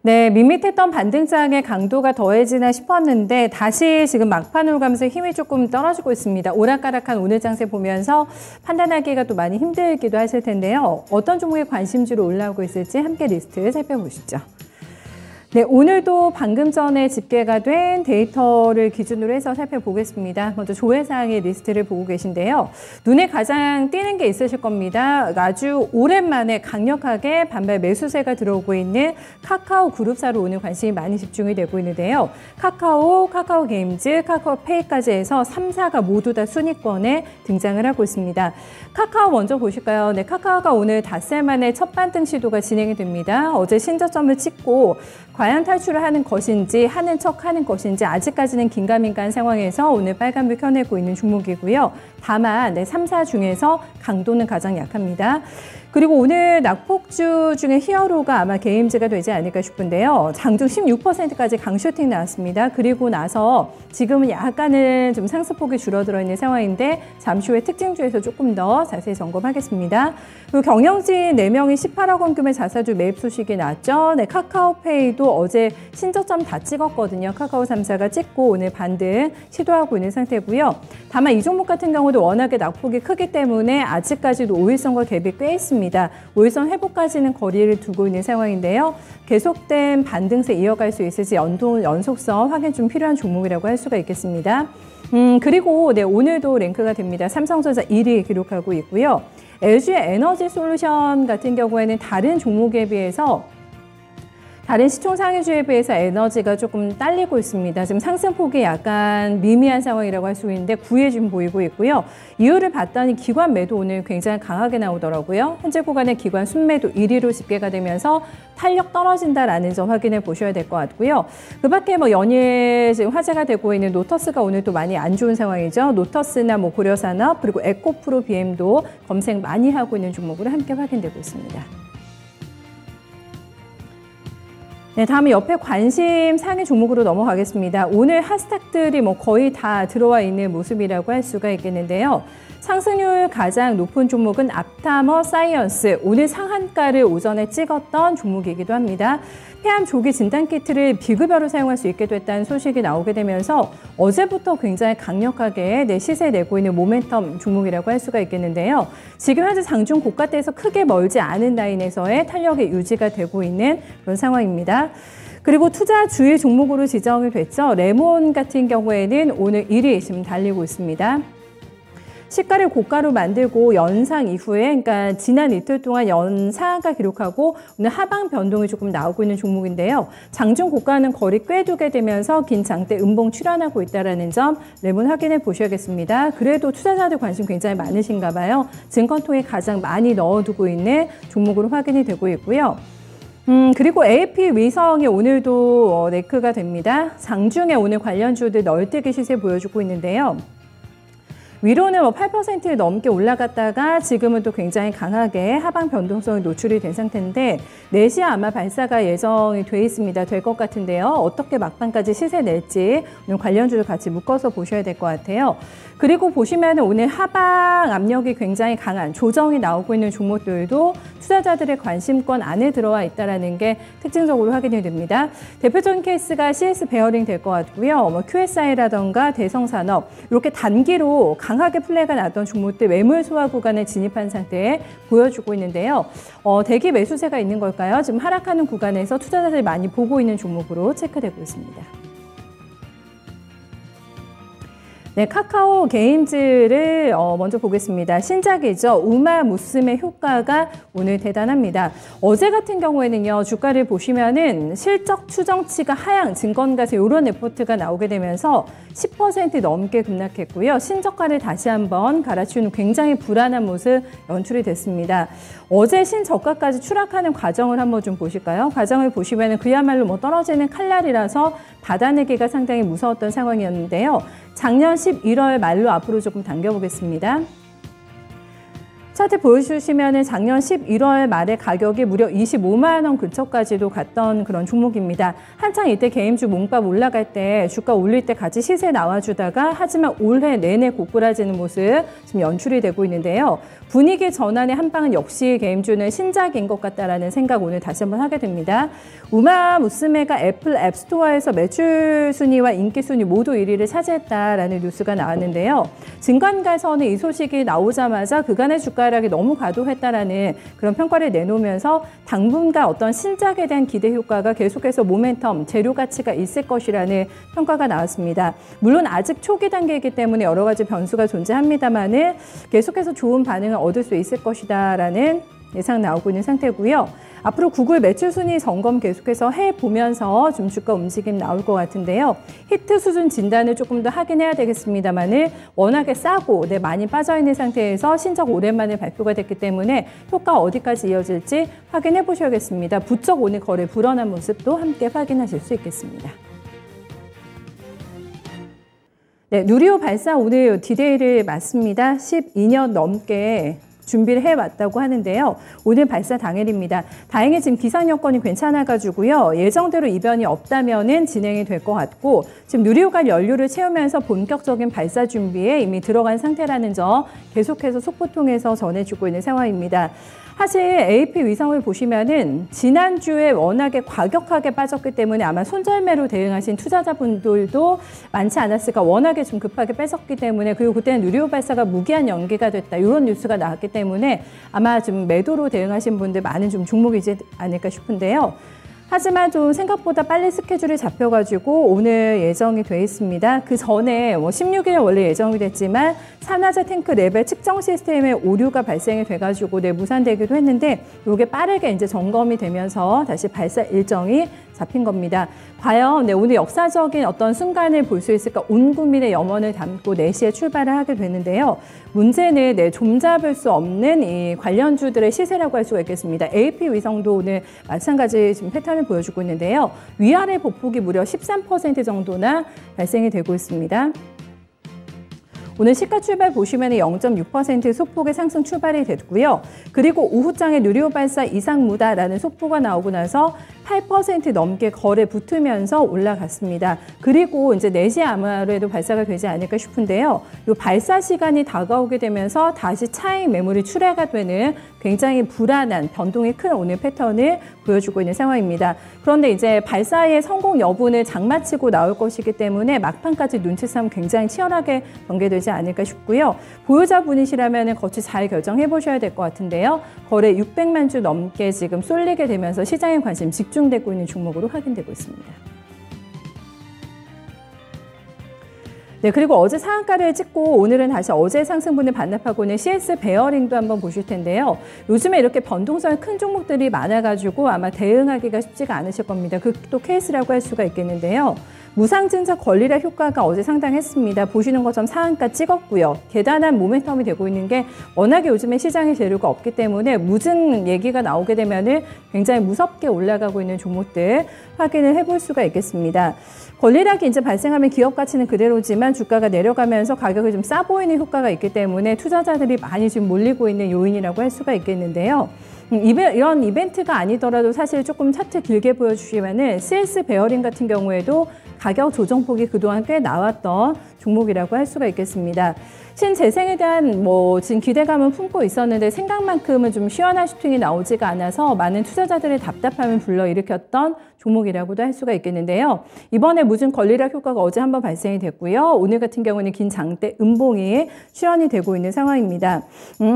네, 밋밋했던 반등장의 강도가 더해지나 싶었는데 다시 지금 막판으로 가면서 힘이 조금 떨어지고 있습니다. 오락가락한 오늘 장세 보면서 판단하기가 또 많이 힘들기도 하실 텐데요. 어떤 종목에 관심주로 올라오고 있을지 함께 리스트 살펴보시죠. 네, 오늘도 방금 전에 집계가 된 데이터를 기준으로 해서 살펴보겠습니다. 먼저 조회사항의 리스트를 보고 계신데요. 눈에 가장 띄는 게 있으실 겁니다. 아주 오랜만에 강력하게 반발 매수세가 들어오고 있는 카카오 그룹사로 오늘 관심이 많이 집중이 되고 있는데요. 카카오 게임즈, 카카오페이까지 해서 3사가 모두 다 순위권에 등장을 하고 있습니다. 카카오 먼저 보실까요? 네, 카카오가 오늘 닷새 만에 첫 반등 시도가 진행이 됩니다. 어제 신저점을 찍고 과연 탈출을 하는 것인지 하는 척 하는 것인지 아직까지는 긴가민가한 상황에서 오늘 빨간불 켜내고 있는 종목이고요. 다만 3사 중에서 강도는 가장 약합니다. 그리고 오늘 낙폭주 중에 히어로가 아마 게임즈가 되지 않을까 싶은데요. 장중 16%까지 강쇼팅 나왔습니다. 그리고 나서 지금은 약간은 좀 상승폭이 줄어들어 있는 상황인데 잠시 후에 특징주에서 조금 더 자세히 점검하겠습니다. 그리고 경영진 4명이 18억 원 규모의 자사주 매입 소식이 나왔죠. 네, 카카오페이도 어제 신저점 다 찍었거든요. 카카오 3사가 찍고 오늘 반등 시도하고 있는 상태고요. 다만 이 종목 같은 경우도 워낙에 낙폭이 크기 때문에 아직까지도 5일선과 갭이 꽤 있습니다. 5일선 회복까지는 거리를 두고 있는 상황인데요. 계속된 반등세 이어갈 수 있을지 연속성 확인 좀 필요한 종목이라고 할 수가 있겠습니다. 그리고 네, 오늘도 랭크가 됩니다. 삼성전자 1위 기록하고 있고요. LG의 에너지 솔루션 같은 경우에는 다른 종목에 비해서 다른 시총상위주에 비해서 에너지가 조금 딸리고 있습니다. 지금 상승폭이 약간 미미한 상황이라고 할 수 있는데 9에 지금 보이고 있고요. 이유를 봤더니 기관 매도 오늘 굉장히 강하게 나오더라고요. 현재 구간의 기관 순매도 1위로 집계가 되면서 탄력 떨어진다라는 점 확인해 보셔야 될 것 같고요. 그 밖에 연일 지금 화제가 되고 있는 노터스가 오늘 또 많이 안 좋은 상황이죠. 노터스나 고려산업 그리고 에코프로 BM도 검색 많이 하고 있는 종목으로 함께 확인되고 있습니다. 네, 다음은 옆에 관심 상위 종목으로 넘어가겠습니다. 오늘 핫스탁들이 거의 다 들어와 있는 모습이라고 할 수가 있겠는데요. 상승률 가장 높은 종목은 앞타머 사이언스, 오늘 상한가를 오전에 찍었던 종목이기도 합니다. 폐암 조기 진단키트를 비급여로 사용할 수 있게 됐다는 소식이 나오게 되면서 어제부터 굉장히 강력하게 시세 내고 있는 모멘텀 종목이라고 할 수가 있겠는데요. 지금 현재 장중 고가대에서 크게 멀지 않은 라인에서의 탄력이 유지가 되고 있는 그런 상황입니다. 그리고 투자 주의 종목으로 지정이 됐죠. 레몬 같은 경우에는 오늘 1위 지금 달리고 있습니다. 시가를 고가로 만들고 연상 이후에, 그러니까 지난 이틀 동안 연상가 기록하고 오늘 하방 변동이 조금 나오고 있는 종목인데요. 장중 고가는 거리 꽤 두게 되면서 긴 장대 음봉 출현하고 있다는 점 레몬 확인해 보셔야겠습니다. 그래도 투자자들 관심 굉장히 많으신가 봐요. 증권통에 가장 많이 넣어두고 있는 종목으로 확인이 되고 있고요. 그리고 AP 위성이 오늘도 네크가 됩니다. 장중에 오늘 관련주들 널뛰기 시세 보여주고 있는데요. 위로는 8%를 넘게 올라갔다가 지금은 또 굉장히 강하게 하방 변동성이 노출이 된 상태인데 4시에 아마 발사가 예정이 돼 있습니다. 될 것 같은데요. 어떻게 막판까지 시세 낼지 오늘 관련주를 같이 묶어서 보셔야 될 것 같아요. 그리고 보시면 오늘 하방 압력이 굉장히 강한 조정이 나오고 있는 종목들도 투자자들의 관심권 안에 들어와 있다는 게 특징적으로 확인이 됩니다. 대표적인 케이스가 CS 베어링 될 것 같고요. QSI라던가 대성산업 이렇게 단기로 강하게 플레이가 났던 종목들 매물 소화 구간에 진입한 상태에 보여주고 있는데요. 대기 매수세가 있는 걸까요? 지금 하락하는 구간에서 투자자들이 많이 보고 있는 종목으로 체크되고 있습니다. 네, 카카오 게임즈를 먼저 보겠습니다. 신작이죠. 우마 무스의 효과가 오늘 대단합니다. 어제 같은 경우에는요, 주가를 보시면은 실적 추정치가 하향, 증권가세 이런 레포트가 나오게 되면서 10% 넘게 급락했고요. 신저가를 다시 한번 갈아치우는 굉장히 불안한 모습 연출이 됐습니다. 어제 신저가까지 추락하는 과정을 한번 좀 보실까요? 과정을 보시면은 그야말로 떨어지는 칼날이라서 받아내기가 상당히 무서웠던 상황이었는데요. 작년 11월 말로 앞으로 조금 당겨보겠습니다. 차트 보여주시면 작년 11월 말에 가격이 무려 25만 원 근처까지도 갔던 그런 종목입니다. 한창 이때 개임주 몸값 올라갈 때 주가 올릴 때 같이 시세 나와주다가 하지만 올해 내내 고꾸라지는 모습 지금 연출이 되고 있는데요. 분위기 전환의 한 방은 역시 개임주는 신작인 것 같다라는 생각 오늘 다시 한번 하게 됩니다. 우마무스메가 애플 앱스토어에서 매출 순위와 인기 순위 모두 1위를 차지했다라는 뉴스가 나왔는데요. 증권가에서는 이 소식이 나오자마자 그간의 주가 하락이 너무 과도했다라는 그런 평가를 내놓으면서 당분간 어떤 신작에 대한 기대 효과가 계속해서 모멘텀, 재료 가치가 있을 것이라는 평가가 나왔습니다. 물론 아직 초기 단계이기 때문에 여러 가지 변수가 존재합니다만은 계속해서 좋은 반응을 얻을 수 있을 것이다라는 예상 나오고 있는 상태고요. 앞으로 구글 매출 순위 점검 계속해서 해보면서 좀 주가 움직임 나올 것 같은데요. 히트 수준 진단을 조금 더 하긴 해야 되겠습니다만은 워낙에 싸고 많이 빠져있는 상태에서 신작 오랜만에 발표가 됐기 때문에 효과 어디까지 이어질지 확인해 보셔야겠습니다. 부쩍 오늘 거래 불어난 모습도 함께 확인하실 수 있겠습니다. 네, 누리호 발사 오늘 디데이를 맞습니다. 12년 넘게 준비를 해왔다고 하는데요. 오늘 발사 당일입니다. 다행히 지금 기상 여건이 괜찮아가지고요. 예정대로 이변이 없다면은 진행이 될 것 같고 지금 누리호가 연료를 채우면서 본격적인 발사 준비에 이미 들어간 상태라는 점 계속해서 속보 통해서 전해주고 있는 상황입니다. 사실 AP 위성을 보시면은 지난주에 워낙에 과격하게 빠졌기 때문에 아마 손절매로 대응하신 투자자분들도 많지 않았을까. 워낙에 좀 급하게 뺏었기 때문에 그리고 그때는 누리호 발사가 무기한 연기가 됐다. 이런 뉴스가 나왔기 때문에 아마 좀 매도로 대응하신 분들 많은 좀 종목이지 않을까 싶은데요. 하지만 좀 생각보다 빨리 스케줄이 잡혀가지고 오늘 예정이 돼 있습니다. 그 전에 16일 원래 예정이 됐지만 산화제 탱크 레벨 측정 시스템에 오류가 발생이 돼가지고 무산되기도 했는데 이게 빠르게 이제 점검이 되면서 다시 발사 일정이 잡힌 겁니다. 과연 오늘 역사적인 어떤 순간을 볼 수 있을까? 온 국민의 염원을 담고 4시에 출발을 하게 되는데요. 문제는 좀 잡을 수 없는 이 관련주들의 시세라고 할 수가 있겠습니다. AP 위성도 오늘 마찬가지 지금 패턴을 보여주고 있는데요. 위아래 보폭이 무려 13% 정도나 발생이 되고 있습니다. 오늘 시가 출발 보시면 0.6% 소폭의 상승 출발이 됐고요. 그리고 오후장에 누리호 발사 이상무다라는 속보가 나오고 나서 8% 넘게 거래 붙으면서 올라갔습니다. 그리고 이제 4시에 아무래도 발사가 되지 않을까 싶은데요. 이 발사 시간이 다가오게 되면서 다시 차익 매물이 출회가 되는 굉장히 불안한 변동이 큰 오늘 패턴을 보여주고 있는 상황입니다. 그런데 이제 발사의 성공 여부는 장마치고 나올 것이기 때문에 막판까지 눈치싸움 굉장히 치열하게 전개되지 않을까 싶고요. 보유자분이시라면 거치 잘 결정해 보셔야 될 것 같은데요. 거래 600만 주 넘게 지금 쏠리게 되면서 시장의 관심 집중되고 있는 종목으로 확인되고 있습니다. 네, 그리고 어제 상한가를 찍고 오늘은 다시 어제 상승분을 반납하고 있는 CS 베어링도 한번 보실 텐데요. 요즘에 이렇게 변동성이 큰 종목들이 많아가지고 아마 대응하기가 쉽지가 않으실 겁니다. 그것도 케이스라고 할 수가 있겠는데요. 무상증자 권리락 효과가 어제 상당했습니다. 보시는 것처럼 상한가 찍었고요. 대단한 모멘텀이 되고 있는 게 워낙에 요즘에 시장에 재료가 없기 때문에 무증 얘기가 나오게 되면 굉장히 무섭게 올라가고 있는 종목들 확인을 해볼 수가 있겠습니다. 권리락이 이제 발생하면 기업 가치는 그대로지만 주가가 내려가면서 가격이 좀 싸 보이는 효과가 있기 때문에 투자자들이 많이 지금 몰리고 있는 요인이라고 할 수가 있겠는데요. 이런 이벤트가 아니더라도 사실 조금 차트 길게 보여주시면은 CS 베어링 같은 경우에도 가격 조정폭이 그동안 꽤 나왔던 종목이라고 할 수가 있겠습니다. 신재생에 대한 지금 기대감은 품고 있었는데 생각만큼은 좀 시원한 슈팅이 나오지가 않아서 많은 투자자들의 답답함을 불러일으켰던 종목이라고도 할 수가 있겠는데요. 이번에 무증 권리락 효과가 어제 한번 발생이 됐고요. 오늘 같은 경우는 긴 장대 음봉이 출현이 되고 있는 상황입니다.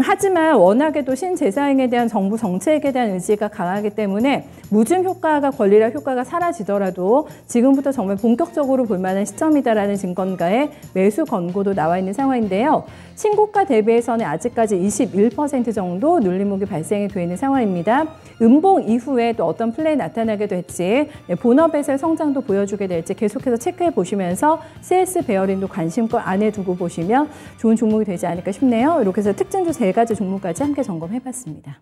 하지만 워낙에도 신재생에 대한 정부 정책에 대한 의지가 강하기 때문에 무증 효과가 권리락 효과가 사라지더라도 지금부터 정말 본격적으로 볼 만한 시점이다라는 증권가의 매수 권고도 나와 있는 상황인데요. 신고가 대비해서는 아직까지 21% 정도 눌림목이 발생이 되어 있는 상황입니다. 음봉 이후에 또 어떤 플레이 나타나게 될지 본업에서의 성장도 보여주게 될지 계속해서 체크해 보시면서 CS 베어링도 관심껏 안에 두고 보시면 좋은 종목이 되지 않을까 싶네요. 이렇게 해서 특징주 3가지 종목까지 함께 점검해 봤습니다.